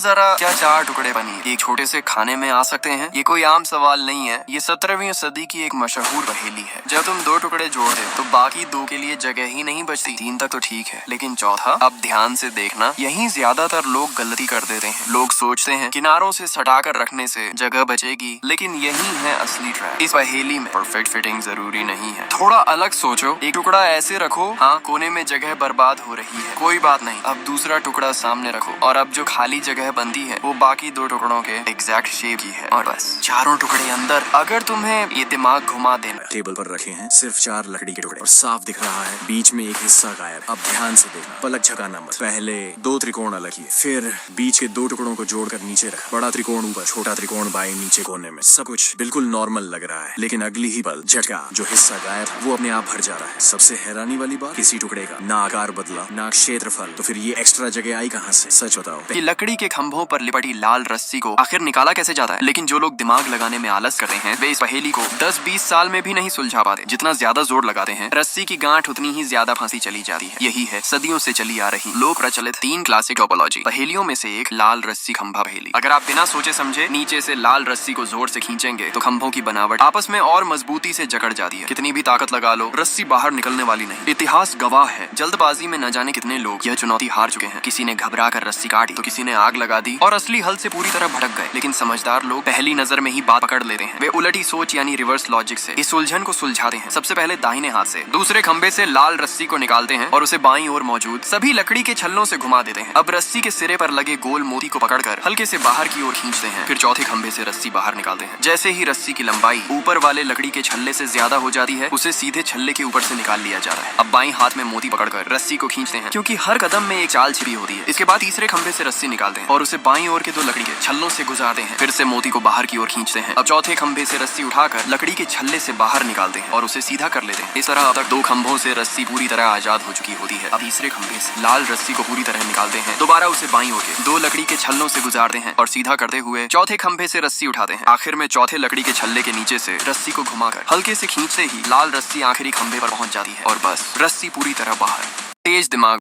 जरा, क्या 4 टुकड़े पनीर एक छोटे से खाने में आ सकते हैं? ये कोई आम सवाल नहीं है, ये 17वीं सदी की एक मशहूर पहेली है। जब तुम 2 टुकड़े जोड़ दे तो बाकी 2 के लिए जगह ही नहीं बचती। 3 तक तो ठीक है, लेकिन चौथा, अब ध्यान से देखना, यही ज्यादातर लोग गलती कर देते हैं। लोग सोचते हैं किनारों से सटाकर रखने से जगह बचेगी, लेकिन यही है असली ट्रैप। इस पहेली में परफेक्ट फिटिंग जरूरी नहीं है। थोड़ा अलग सोचो, एक टुकड़ा ऐसे रखो, हाँ कोने में जगह बर्बाद हो रही है, कोई बात नहीं, अब दूसरा टुकड़ा सामने रखो और अब जो खाली जगह बनती है वो बाकी 2 टुकड़ों के एग्जैक्ट शेप की है और बस 4 टुकड़े अंदर। अगर तुम्हें ये दिमाग घुमा देना। टेबल पर रखे हैं सिर्फ 4 लकड़ी के टुकड़े और साफ दिख रहा है बीच में एक हिस्सा गायब। अब ध्यान से देखना, पलक झपकाना मत। पहले 2 त्रिकोण अलग किए, फिर बीच के 2 टुकड़ों को जोड़कर नीचे रखा। बड़ा त्रिकोण ऊपर, छोटा त्रिकोण बाएं नीचे कोने में। सब कुछ बिल्कुल नॉर्मल लग रहा है, लेकिन अगली ही पल झटका, जो हिस्सा गायब था वो अपने आप भर जा रहा है। सबसे हैरानी वाली बात, किसी टुकड़े का ना आकार बदला ना क्षेत्रफल, तो फिर ये एक्स्ट्रा जगह आई कहाँ से? सच बताओ। ये लकड़ी के खंभों पर लिपटी लाल रस्सी को आखिर निकाला कैसे जाता है? लेकिन जो लोग दिमाग लगाने में आलस करते हैं वे इस पहेली को 10-20 साल में भी नहीं सुलझा पाते। जितना ज्यादा जोर लगाते हैं रस्सी की गांठ उतनी ही ज्यादा फांसी चली जाती है। यही है सदियों से चली आ रही लोक प्रचलित 3 क्लासिक टोपोलॉजी पहेलियों में से एक लाल रस्सी खंभा पहेली। अगर आप बिना सोचे समझे नीचे से लाल रस्सी को जोर से खींचेंगे तो खंभों की बनावट आपस में और मजबूती से जकड़ जाती है। कितनी भी ताकत लगा लो, रस्सी बाहर निकलने वाली नहीं। इतिहास गवाह है, जल्दबाजी में न जाने कितने लोग यह चुनौती हार चुके हैं। किसी ने घबरा कर रस्सी काटी तो किसी ने आग लगा दी और असली हल से पूरी तरह भटक गए। लेकिन समझदार लोग पहली नजर में ही बात पकड़ लेते हैं। वे उलटी सोच यानी रिवर्स लॉजिक से इस उलझन को सुलझाते हैं। सबसे पहले दाहिने हाथ से दूसरे खंबे से लाल रस्सी को निकालते हैं और उसे बाईं ओर मौजूद सभी लकड़ी के छल्लों से घुमा देते हैं। अब रस्सी के सिरे पर लगे गोल मोती को पकड़कर हल्के से बाहर की ओर खींचते हैं। फिर चौथे खंबे से रस्सी बाहर निकालते हैं। जैसे ही रस्सी की लंबाई ऊपर वाले लकड़ी के छल्ले से ज्यादा हो जाती है उसे सीधे छल्ले के ऊपर से निकाल लिया जाता है। अब बाईं हाथ में मोती पकड़कर रस्सी को खींचते हैं, क्योंकि हर कदम में एक चाल छिपी होती है। इसके बाद तीसरे खंबे से रस्सी निकालते हैं और उसे बाईं ओर के 2 लकड़ी के छल्लों से गुजारते हैं। फिर से मोती को बाहर की ओर खींचते हैं। अब चौथे खंबे से रस्सी उठाकर लकड़ी के छल्ले से बाहर निकालते हैं और उसे सीधा कर लेते हैं। इस तरह अब तक 2 खंभों से रस्सी पूरी तरह आजाद हो चुकी होती है। अब तीसरे खंबे से लाल रस्सी को पूरी तरह निकालते हैं, दोबारा उसे बाईं ओर के 2 लकड़ी के छल्लों से गुजारते हैं और सीधा करते हुए चौथे खंबे से रस्सी उठाते हैं। आखिर में चौथे लकड़ी के छल्ले के नीचे से रस्सी को घुमाकर हल्के से खींचते ही लाल रस्सी आखिरी खंबे पर पहुंच जाती है और बस रस्सी पूरी तरह बाहर। तेज दिमाग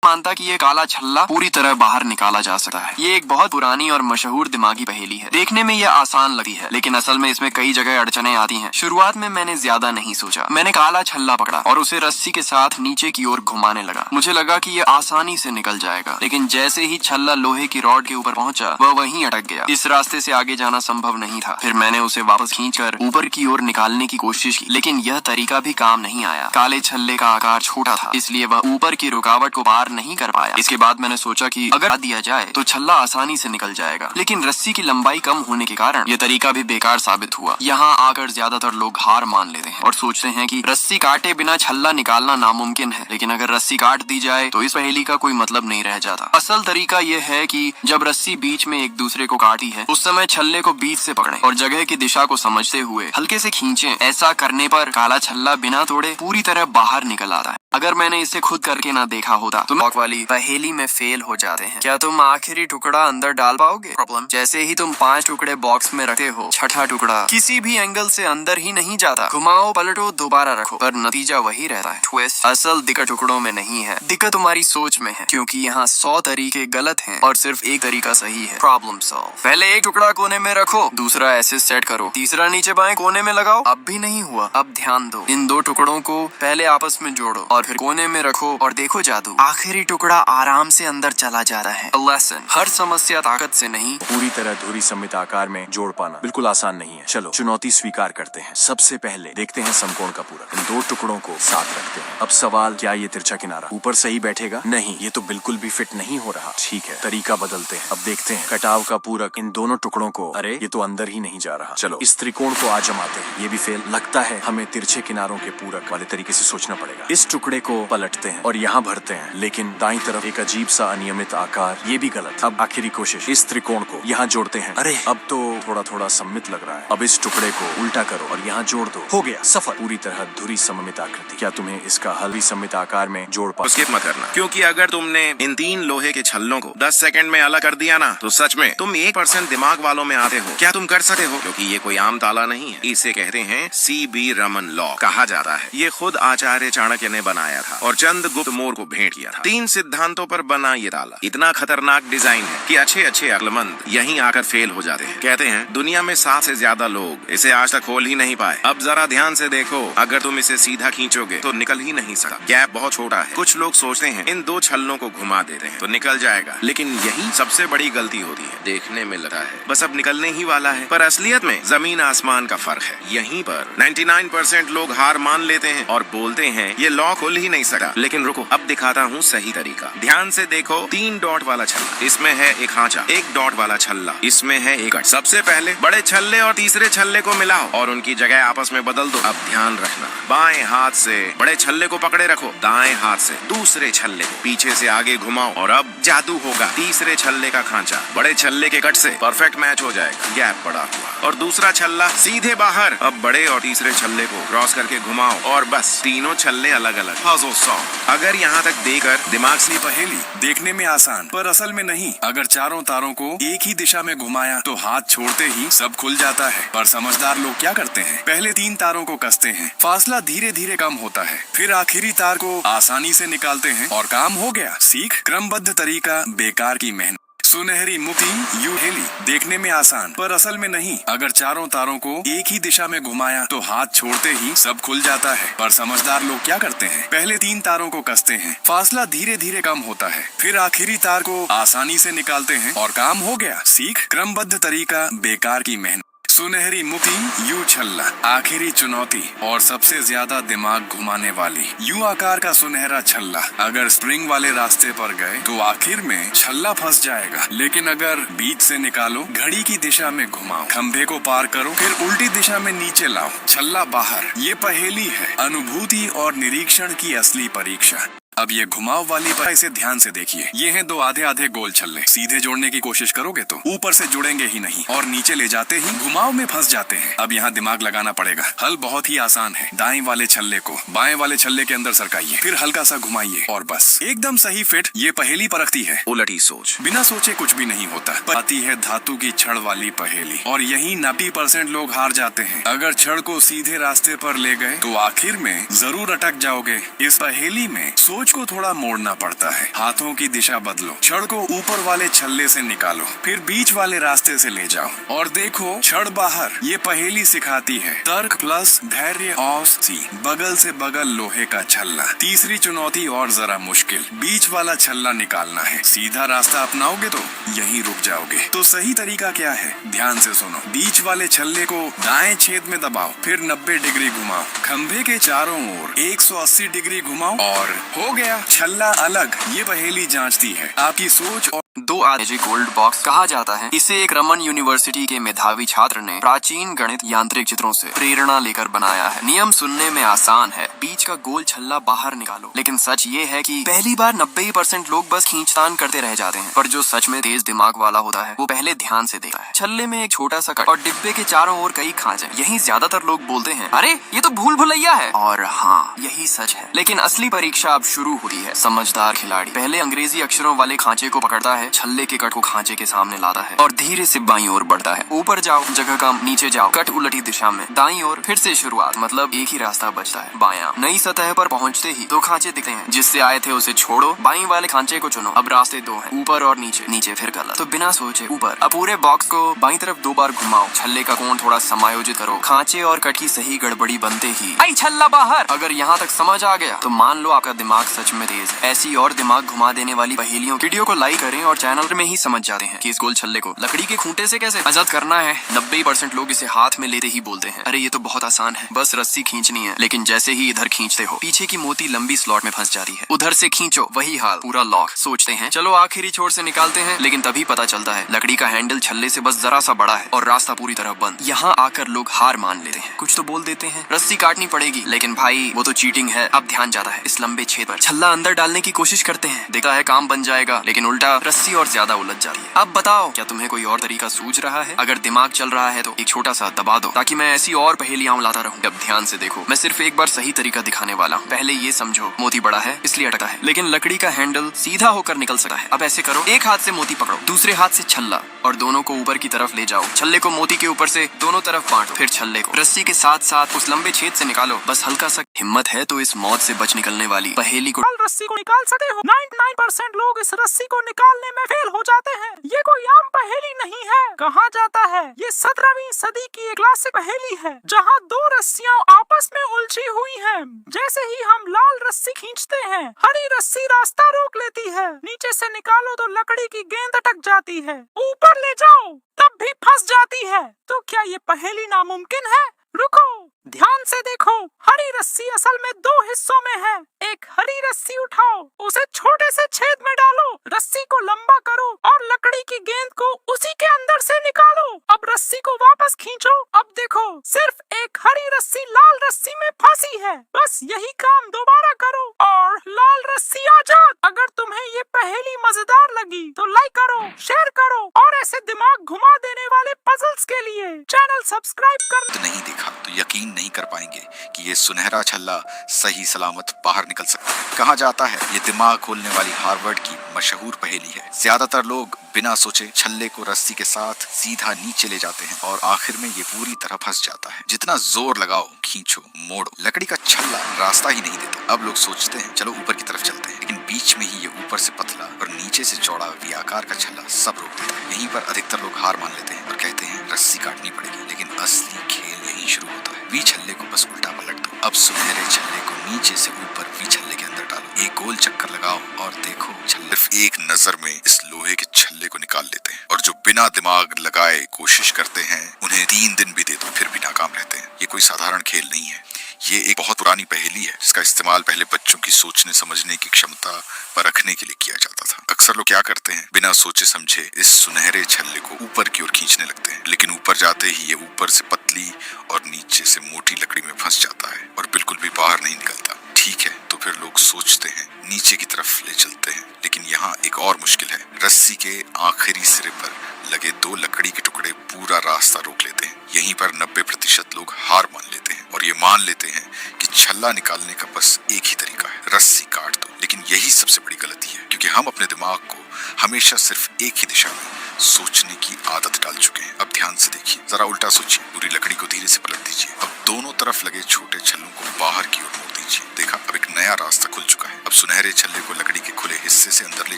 मानता कि ये काला छल्ला पूरी तरह बाहर निकाला जा सकता है। ये एक बहुत पुरानी और मशहूर दिमागी पहेली है। देखने में ये आसान लगती है, लेकिन असल में इसमें कई जगह अड़चने आती हैं। शुरुआत में मैंने ज्यादा नहीं सोचा। मैंने काला छल्ला पकड़ा और उसे रस्सी के साथ नीचे की ओर घुमाने लगा। मुझे लगा कि ये आसानी से निकल जाएगा, लेकिन जैसे ही छल्ला लोहे की रॉड के ऊपर पहुंचा वह वहीं अटक गया। इस रास्ते से आगे जाना संभव नहीं था। फिर मैंने उसे वापस खींचकर ऊपर की ओर निकालने की कोशिश की, लेकिन यह तरीका भी काम नहीं आया। काले छल्ले का आकार छोटा था, इसलिए वह ऊपर की रुकावट को पार नहीं कर पाया। इसके बाद मैंने सोचा कि अगर दिया जाए तो छल्ला आसानी से निकल जाएगा, लेकिन रस्सी की लंबाई कम होने के कारण यह तरीका भी बेकार साबित हुआ। यहाँ आकर ज्यादातर लोग हार मान लेते हैं और सोचते हैं कि रस्सी काटे बिना छल्ला निकालना नामुमकिन है। लेकिन अगर रस्सी काट दी जाए तो इस पहेली का कोई मतलब नहीं रह जाता। असल तरीका यह है कि जब रस्सी बीच में एक दूसरे को काटी है उस समय छल्ले को बीच से पकड़ें और जगह की दिशा को समझते हुए हल्के से खींचें। ऐसा करने पर काला छल्ला बिना तोड़े पूरी तरह बाहर निकल आता है। अगर मैंने इसे खुद करके ना देखा होता तो लॉक वाली पहेली में फेल हो जाते हैं। क्या तुम आखिरी टुकड़ा अंदर डाल पाओगे? प्रॉब्लम, जैसे ही तुम 5 टुकड़े बॉक्स में रखते हो, छठा टुकड़ा किसी भी एंगल से अंदर ही नहीं जाता। घुमाओ पलटो दोबारा रखो, पर नतीजा वही रहता है। ट्विस्ट असल दिक्कत टुकड़ों में नहीं है, दिक्कत तुम्हारी सोच में है, क्योंकि यहाँ 100 तरीके गलत हैं और सिर्फ एक तरीका सही है। Problem solve. पहले एक टुकड़ा कोने में रखो, दूसरा ऐसे सेट करो, तीसरा नीचे बाएं कोने में लगाओ। अब भी नहीं हुआ। अब ध्यान दो, इन 2 टुकड़ों को पहले आपस में जोड़ो और फिर कोने में रखो और देखो जादू, आखिरी टुकड़ा आराम से अंदर चला जा रहा है। लेसन, हर समस्या ताकत से नहीं, पूरी तरह धुरी सममित आकार में जोड़ पाना बिल्कुल आसान नहीं है। चलो चुनौती स्वीकार करते हैं। सबसे पहले देखते हैं समकोण का पूरक। इन 2 टुकड़ों को साथ रखते हैं। अब सवाल, क्या ये तिरछा किनारा ऊपर सही बैठेगा? नहीं, ये तो बिल्कुल भी फिट नहीं हो रहा। ठीक है, तरीका बदलते हैं। अब देखते हैं कटाव का पूरक इन दोनों टुकड़ों को, अरे ये तो अंदर ही नहीं जा रहा। चलो इस त्रिकोण को आजमाते हैं। ये भी फेल। लगता है हमें तिरछे किनारों के पूरक वाले तरीके से सोचना पड़ेगा। इस टुकड़े को पलटते हैं और यहाँ भरते हैं, लेकिन दाईं तरफ एक अजीब सा अनियमित आकार, ये भी गलत। अब आखिरी कोशिश, इस त्रिकोण को यहाँ जोड़ते हैं। अरे अब तो थोड़ा थोड़ा सममित लग रहा है। अब इस टुकड़े को उल्टा करो और यहाँ जोड़ दो। हो गया, सफल। पूरी तरह धुरी सममित आकृति। क्या तुम्हें इसका हल सममित आकार में जोड़ पा? स्किप मत करना, क्योंकि अगर तुमने इन 3 लोहे के छल्लों को 10 सेकंड में अलग कर दिया ना, तो सच में तुम 1% दिमाग वालों में आते हो। क्या तुम कर सकते हो? क्योंकि ये कोई आम ताला नहीं है। इसे कहते हैं CB रमन लॉ कहा जाता है। ये खुद आचार्य चाणक्य ने बनाया बनाया था और चंद्रगुप्त मौर्य को भेंट किया था। 3 सिद्धांतों पर बना ये ताला इतना खतरनाक डिजाइन है कि अच्छे अच्छे अक्लमंद यहीं आकर फेल हो जाते हैं। कहते हैं दुनिया में 7 से ज्यादा लोग इसे आज तक खोल ही नहीं पाए। अब जरा ध्यान से देखो, अगर तुम इसे सीधा खींचोगे तो निकल ही नहीं सकता। गैप बहुत छोटा है। कुछ लोग सोचते हैं इन 2 छल्लों को घुमा देते हैं तो निकल जाएगा, लेकिन यही सबसे बड़ी गलती होती है। देखने में लगता है बस अब निकलने ही वाला है, पर असलियत में जमीन आसमान का फर्क है। यहीं पर 99% लोग हार मान लेते हैं और बोलते हैं ये लॉ खुल ही नहीं सका। लेकिन रुको, अब दिखाता हूँ सही तरीका। ध्यान से देखो, 3 डॉट वाला छल्ला, इसमें है एक खांचा। 1 डॉट वाला छल्ला, इसमें है एक कट। सबसे पहले बड़े छल्ले और तीसरे छल्ले को मिलाओ और उनकी जगह आपस में बदल दो। अब ध्यान रखना, बाएं हाथ से बड़े छल्ले को पकड़े रखो, दाएं हाथ से दूसरे छल्ले को पीछे से आगे घुमाओ और अब जादू होगा। तीसरे छल्ले का खांचा बड़े छल्ले के कट से परफेक्ट मैच हो जाएगा। गैप बड़ा हुआ और दूसरा छल्ला सीधे बाहर। अब बड़े और तीसरे छल्ले को क्रॉस करके घुमाओ और बस तीनों छल्ले अलग अलग। Puzzle solve. अगर यहाँ तक देकर दिमाग से पहेली देखने में आसान पर असल में नहीं। अगर चारों तारों को एक ही दिशा में घुमाया तो हाथ छोड़ते ही सब खुल जाता है। पर समझदार लोग क्या करते हैं, पहले 3 तारों को कसते हैं, फासला धीरे धीरे कम होता है, फिर आखिरी तार को आसानी से निकालते हैं और काम हो गया। सीख, क्रमबद्ध तरीका, बेकार की मेहनत। सुनहरी मुक्ति यू हेली देखने में आसान पर असल में नहीं। अगर चारों तारों को एक ही दिशा में घुमाया तो हाथ छोड़ते ही सब खुल जाता है। पर समझदार लोग क्या करते हैं, पहले 3 तारों को कसते हैं, फासला धीरे धीरे कम होता है, फिर आखिरी तार को आसानी से निकालते हैं और काम हो गया। सीख, क्रमबद्ध तरीका, बेकार की मेहनत। सुनहरी मुक्ति यू छल्ला, आखिरी चुनौती और सबसे ज्यादा दिमाग घुमाने वाली। यू आकार का सुनहरा छल्ला अगर स्प्रिंग वाले रास्ते पर गए तो आखिर में छल्ला फंस जाएगा, लेकिन अगर बीच से निकालो, घड़ी की दिशा में घुमाओ, खंभे को पार करो, फिर उल्टी दिशा में नीचे लाओ, छल्ला बाहर। ये पहेली है अनुभूति और निरीक्षण की असली परीक्षा। अब ये घुमाव वाली पर इसे ध्यान से देखिए। ये हैं 2 आधे आधे गोल छल्ले। सीधे जोड़ने की कोशिश करोगे तो ऊपर से जुड़ेंगे ही नहीं और नीचे ले जाते ही घुमाव में फंस जाते हैं। अब यहाँ दिमाग लगाना पड़ेगा। हल बहुत ही आसान है। दाएं वाले छल्ले को बाएं वाले छल्ले के अंदर सरकाइए, फिर हल्का सा घुमाइए और बस एकदम सही फिट। ये पहेली परखती है उलटी सोच। बिना सोचे कुछ भी नहीं होता। पर आती है धातु की छड़ वाली पहेली और यही 90% लोग हार जाते हैं। अगर छड़ को सीधे रास्ते पर ले गए तो आखिर में जरूर अटक जाओगे। इस पहेली में सोच को थोड़ा मोड़ना पड़ता है। हाथों की दिशा बदलो, छड़ को ऊपर वाले छल्ले से निकालो, फिर बीच वाले रास्ते से ले जाओ और देखो छड़ बाहर। ये पहेली सिखाती है तर्क प्लस धैर्य और सी। बगल से बगल लोहे का छल्ला। तीसरी चुनौती और जरा मुश्किल, बीच वाला छल्ला निकालना है। सीधा रास्ता अपनाओगे तो यहीं रुक जाओगे। तो सही तरीका क्या है, ध्यान से सुनो। बीच वाले छल्ले को दाएं छेद में दबाओ, फिर 90 डिग्री घुमाओ, खंभे के चारों ओर 180 डिग्री घुमाओ और हो गया छल्ला अलग। ये पहेली जांचती है आपकी सोच और 2 आधे गोल्ड बॉक्स कहा जाता है। इसे एक रमन यूनिवर्सिटी के मेधावी छात्र ने प्राचीन गणित यांत्रिक चित्रों से प्रेरणा लेकर बनाया है। नियम सुनने में आसान है, बीच का गोल छल्ला बाहर निकालो, लेकिन सच ये है कि पहली बार 90% लोग बस खींचतान करते रह जाते हैं। पर जो सच में तेज दिमाग वाला होता है वो पहले ध्यान से देखता है। छल्ले में एक छोटा सा कट और डिब्बे के चारों ओर कई खांचे। यही ज्यादातर लोग बोलते हैं अरे ये तो भूल भुलैया है, और हाँ यही सच है। लेकिन असली परीक्षा अब शुरू होती है। समझदार खिलाड़ी पहले अंग्रेजी अक्षरों वाले खांचे को पकड़ता है, छल्ले के कट को खांचे के सामने लाता है और धीरे से बाईं ओर बढ़ता है। ऊपर जाओ, जगह कम, नीचे जाओ, कट उलटी दिशा में, दाईं ओर, फिर से शुरुआत। मतलब एक ही रास्ता बचता है, बायां। नई सतह पर पहुंचते ही 2 खांचे दिखते हैं। जिससे आए थे उसे छोड़ो, बाईं वाले खांचे को चुनो। अब रास्ते 2 हैं, ऊपर और नीचे। नीचे फिर गलत, तो बिना सोचे ऊपर। अब पूरे बॉक्स को बाईं तरफ 2 बार घुमाओ, छल्ले का कोण थोड़ा समायोजित करो, खांचे और कट की सही गड़बड़ी बनते ही आई छल्ला बाहर। अगर यहाँ तक समझ आ गया तो मान लो आपका दिमाग सच में तेज है। ऐसी और दिमाग घुमा देने वाली पहेलियों वीडियो को लाइक करें और चैनल में ही समझ जाते हैं कि इस गोल छल्ले को लकड़ी के खूंटे से कैसे आजाद करना है। 90% लोग इसे हाथ में लेते ही बोलते हैं अरे ये तो बहुत आसान है, बस रस्सी खींचनी है। लेकिन जैसे ही इधर खींचते हो पीछे की मोती लंबी स्लॉट में फंस जाती है। उधर से खींचो, वही हाल, पूरा लॉक। सोचते हैं चलो आखिरी छोर से निकालते हैं, लेकिन तभी पता चलता है लकड़ी का हैंडल छल्ले से बस जरा सा बड़ा है और रास्ता पूरी तरह बंद। यहाँ आकर लोग हार मान लेते हैं। कुछ तो बोल देते हैं रस्सी काटनी पड़ेगी, लेकिन भाई वो तो चीटिंग है। अब ध्यान जाता है इस लंबे छेद पर। छल्ला अंदर डालने की कोशिश करते हैं, देखता है काम बन जाएगा, लेकिन उल्टा रस्सी और ज्यादा उलझ जाती है। अब बताओ, क्या तुम्हें कोई और तरीका सूझ रहा है? अगर दिमाग चल रहा है तो एक छोटा सा दबा दो, ताकि मैं ऐसी और पहेलियां लाता रहूं। अब ध्यान से देखो, मैं सिर्फ एक बार सही तरीका दिखाने वाला हूँ। पहले ये समझो, मोती बड़ा है इसलिए अटका है, लेकिन लकड़ी का हैंडल सीधा होकर निकल सकता है। अब ऐसे करो, एक हाथ से मोती पकड़ो, दूसरे हाथ से छल्ला, और दोनों को ऊपर की तरफ ले जाओ। छल्ले को मोती के ऊपर से दोनों तरफ बांटो, फिर छल्ले को रस्सी के साथ साथ उस लंबे छेद से निकालो। बस हल्का सा हिम्मत है तो इस मौत से बच निकलने वाली पहेली को रस्सी को निकाल सकते हो। 99% लोग इस रस्सी को निकालने में फेल हो जाते हैं। ये कोई आम पहेली नहीं है। कहा जाता है ये 17वीं सदी की एक क्लासिक पहेली है, जहाँ दो रस्सियां आपस में उलझी हुई हैं। जैसे ही हम लाल रस्सी खींचते हैं, हरी रस्सी रास्ता रोक लेती है। नीचे से निकालो तो लकड़ी की गेंद अटक जाती है, ऊपर ले जाओ तब भी फंस जाती है। तो क्या ये पहेली नामुमकिन है? रुको, ध्यान से देखो। हरी रस्सी असल में दो हिस्सों में है। एक हरी रस्सी उठाओ, उसे छोटे से छेद में डालो, रस्सी को लंबा करो और लकड़ी की गेंद को उसी के अंदर से निकालो। अब रस्सी को वापस खींचो। अब देखो, सिर्फ एक हरी रस्सी लाल रस्सी में फंसी है। बस यही काम दोबारा करो और लाल रस्सी आजाद। अगर तुम्हें ये पहेली मजेदार लगी तो लाइक करो, शेयर करो और ऐसे दिमाग घुमा देने वाले पजल्स के लिए चैनल सब्सक्राइब कर। नहीं देखा तो यकीन नहीं कर पाएंगे कि ये सुनहरा छल्ला सही सलामत बाहर निकल सकता है। कहा जाता है ये दिमाग खोलने वाली हार्वर्ड की मशहूर पहेली है। ज्यादातर लोग बिना सोचे छल्ले को रस्सी के साथ सीधा नीचे ले जाते हैं और आखिर में ये पूरी तरह फंस जाता है। जितना जोर लगाओ, खींचो, मोड़ो, लकड़ी का छल्ला रास्ता ही नहीं देता। अब लोग सोचते हैं चलो ऊपर की तरफ चलते हैं, लेकिन बीच में ही ये ऊपर से पतला और नीचे से चौड़ा वी आकार का छल्ला सब रोक देता है। यहीं पर अधिकतर लोग हार मान लेते हैं और कहते हैं रस्सी काटनी पड़ेगी, लेकिन असली खेल यहीं शुरू होता है। वी छल्ले को बस उल्टा पलट दो। अब सुनहरे छल्ले को नीचे से ऊपर वी छल्ले के अंदर डालो, एक गोल चक्कर लगाओ और देखो छल्ले सिर्फ एक नजर में इस लोहे के छल्ले को निकाल लेते हैं। और जो बिना दिमाग लगाए कोशिश करते हैं उन्हें 3 दिन भी दे दो फिर भी नाकाम रहते हैं। ये कोई साधारण खेल नहीं है, ये एक बहुत पुरानी पहेली है जिसका इस्तेमाल पहले बच्चों की सोचने समझने की क्षमता परखने के लिए किया जाता था। अक्सर लोग क्या करते हैं, बिना सोचे समझे इस सुनहरे छल्ले को ऊपर की ओर खींचने लगते हैं, लेकिन ऊपर जाते ही ये ऊपर से पतली और नीचे से मोटी लकड़ी में फंस जाता है और बिल्कुल भी बाहर नहीं निकलता। ठीक है, तो फिर लोग सोचते हैं नीचे की तरफ ले चलते हैं, लेकिन यहाँ एक और मुश्किल है। रस्सी के आखिरी सिरे पर लगे 2 लकड़ी के टुकड़े पूरा रास्ता रोक लेते हैं। यहीं पर 90% लोग हार मान लेते हैं और ये मान लेते हैं कि छल्ला निकालने का बस एक ही तरीका है, रस्सी काट दो। लेकिन यही सबसे बड़ी गलती है, क्योंकि हम अपने दिमाग को हमेशा सिर्फ एक ही दिशा में सोचने की आदत डाल चुके हैं। अब ध्यान से देखिए, जरा उल्टा सोचिए, पूरी लकड़ी को धीरे से पलट दीजिए। अब दोनों तरफ लगे छोटे छल्लों को बाहर की ओर मोड़ दीजिए। देखा, अब एक नया रास्ता खुल चुका है। अब सुनहरे छल्ले को लकड़ी के खुले हिस्से से अंदर ले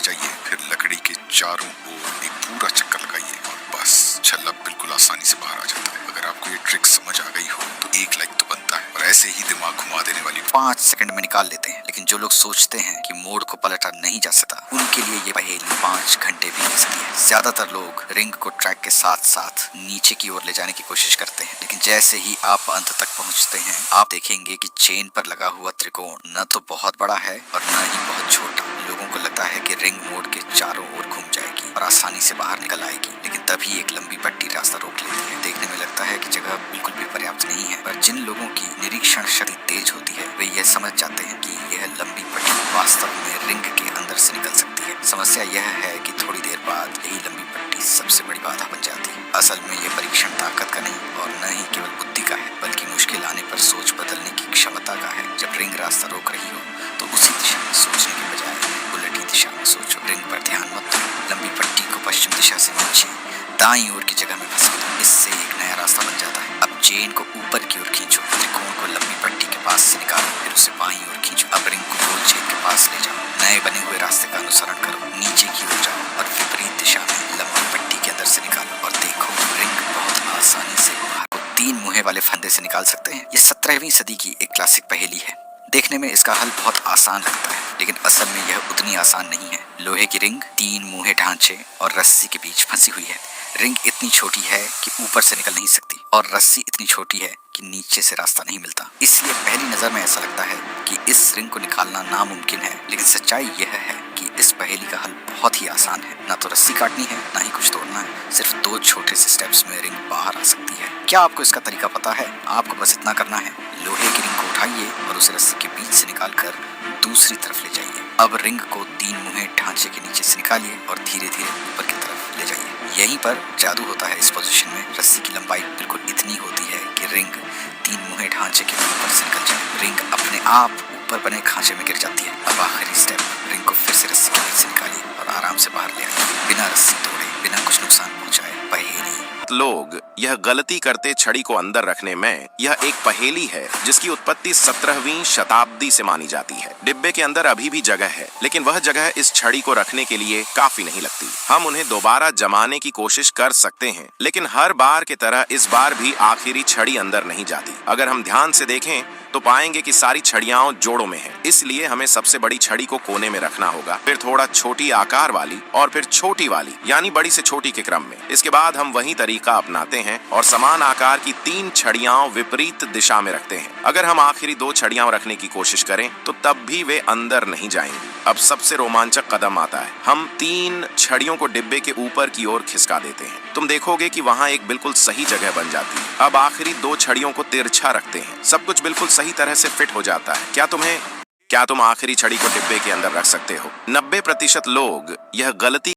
जाइए, फिर लकड़ी के चारों ओर एक पूरा चक्कर लगाइए और बस छल्ला बिल्कुल आसानी से बाहर आ जाता है। अगर आपको ये ट्रिक समझ आ गई हो तो एक लाइक तो बनता है। और ऐसे ही दिमाग घुमा देने वाली 5 सेकंड में निकाल लेते हैं, लेकिन जो लोग सोचते हैं कि मोड़ को पलटा नहीं जा सकता, उनके लिए ये पहेली 5 घंटे भी ले सकती है। ज्यादातर लोग रिंग को ट्रैक के साथ साथ नीचे की ओर ले जाने की कोशिश करते हैं, लेकिन जैसे ही आप अंत तक पहुंचते हैं, आप देखेंगे कि चेन पर लगा हुआ त्रिकोण न तो बहुत बड़ा है और न ही बहुत छोटा। लोगों को लगता है कि रिंग मोड़ के चारों ओर घूम जाएगी और आसानी से बाहर निकल आएगी, लेकिन तभी एक लंबी पट्टी रास्ता रोक लेती है। देखने में लगता है कि जगह बिल्कुल भी पर्याप्त नहीं है, पर जिन लोगों की निरीक्षण शक्ति तेज होती है वे यह समझ जाते हैं कि यह लंबी पट्टी वास्तव में रिंग के अंदर से निकल सकती है। समस्या यह है कि थोड़ी देर बाद यही लंबी पट्टी सबसे बड़ी बाधा बन जाती है। असल में यह परीक्षण ताकत का नहीं और न ही केवल बुद्धि का है, बल्कि मुश्किल आने पर सोच बदलने की क्षमता का है। जब रिंग रास्ता रोक रही हो तो उसी दिशा में सोचने के बजाय उलटी दिशा में सोचो। रिंग पर ध्यान मत दो, लंबी पट्टी को पश्चिम दिशा से नीचे दाईं ओर की जगह में फंसा दो। इससे एक नया रास्ता बन जाता है। अब चेन को ऊपर की ओर खींचो, त्रिकोण को लंबी पट्टी के पास से निकालो, फिर उसे बाईं ओर खींचो। अब रिंग को गोल छेद के पास ले जाओ, नए बने हुए रास्ते का अनुसरण करो, नीचे की ओर जाओ और विपरीत दिशा में लंबी पट्टी के अंदर से निकालो और देखो रिंग बहुत आसानी से बाहर को 3 मुँहे वाले फंदे से निकाल सकते हैं। ये 17वीं सदी की एक क्लासिक पहेली है। देखने में इसका हल बहुत आसान लगता है, लेकिन असल में यह उतनी आसान नहीं है। लोहे की रिंग 3 मुँहे ढांचे और रस्सी के बीच फंसी हुई है। रिंग इतनी छोटी है कि ऊपर से निकल नहीं सकती और रस्सी इतनी छोटी है कि नीचे से रास्ता नहीं मिलता। इसलिए पहली नजर में ऐसा लगता है कि इस रिंग को निकालना नामुमकिन है, लेकिन सच्चाई यह है कि इस पहेली का हल बहुत ही आसान है। ना तो रस्सी काटनी है, ना ही कुछ तोड़ना है, सिर्फ 2 छोटे से स्टेप्स में रिंग बाहर आ सकती है। क्या आपको इसका तरीका पता है? आपको बस इतना करना है, लोहे की रिंग को उठाइए और उसे रस्सी के बीच से निकालकर दूसरी तरफ ले जाइए। अब रिंग को 3 मुहे ढांचे के नीचे से निकालिए और धीरे धीरे ऊपर की तरफ ले जाइए। यहीं पर जादू होता है। इस पोजीशन में रस्सी की लंबाई बिल्कुल इतनी होती है कि रिंग 3 मुहे ढांचे के ऊपर से निकल जाए। रिंग अपने आप ऊपर बने खांचे में गिर जाती है। अब आखिरी स्टेप, रिंग को फिर से रस्सी के नीचे निकालिए और आराम से बाहर ले आइए, बिना रस्सी तोड़े, बिना कुछ नुकसान पहुंचाए। पहेली। लोग यह गलती करते छड़ी को अंदर रखने में। यह एक पहेली है जिसकी उत्पत्ति 17वीं शताब्दी से मानी जाती है। डिब्बे के अंदर अभी भी जगह है, लेकिन वह जगह इस छड़ी को रखने के लिए काफी नहीं लगती। हम उन्हें दोबारा जमाने की कोशिश कर सकते हैं, लेकिन हर बार की तरह इस बार भी आखिरी छड़ी अंदर नहीं जाती। अगर हम ध्यान से देखें तो पाएंगे कि सारी छड़ियां जोड़ों में हैं। इसलिए हमें सबसे बड़ी छड़ी को कोने में रखना होगा, फिर थोड़ा छोटी आकार वाली और फिर छोटी वाली, यानी बड़ी से छोटी के क्रम में। इसके बाद हम वही तरीका अपनाते हैं और समान आकार की 3 छड़ियां विपरीत दिशा में रखते हैं। अगर हम आखिरी 2 छड़ियां रखने की कोशिश करें तो तब भी वे अंदर नहीं जाएंगी। अब सबसे रोमांचक कदम आता है। हम 3 छड़ियों को डिब्बे के ऊपर की ओर खिसका देते हैं। तुम देखोगे कि वहां एक बिल्कुल सही जगह बन जाती है। अब आखिरी 2 छड़ियों को तिरछा रखते हैं। सब कुछ बिल्कुल सही तरह से फिट हो जाता है। क्या तुम आखिरी छड़ी को डिब्बे के अंदर रख सकते हो? 90% लोग यह गलती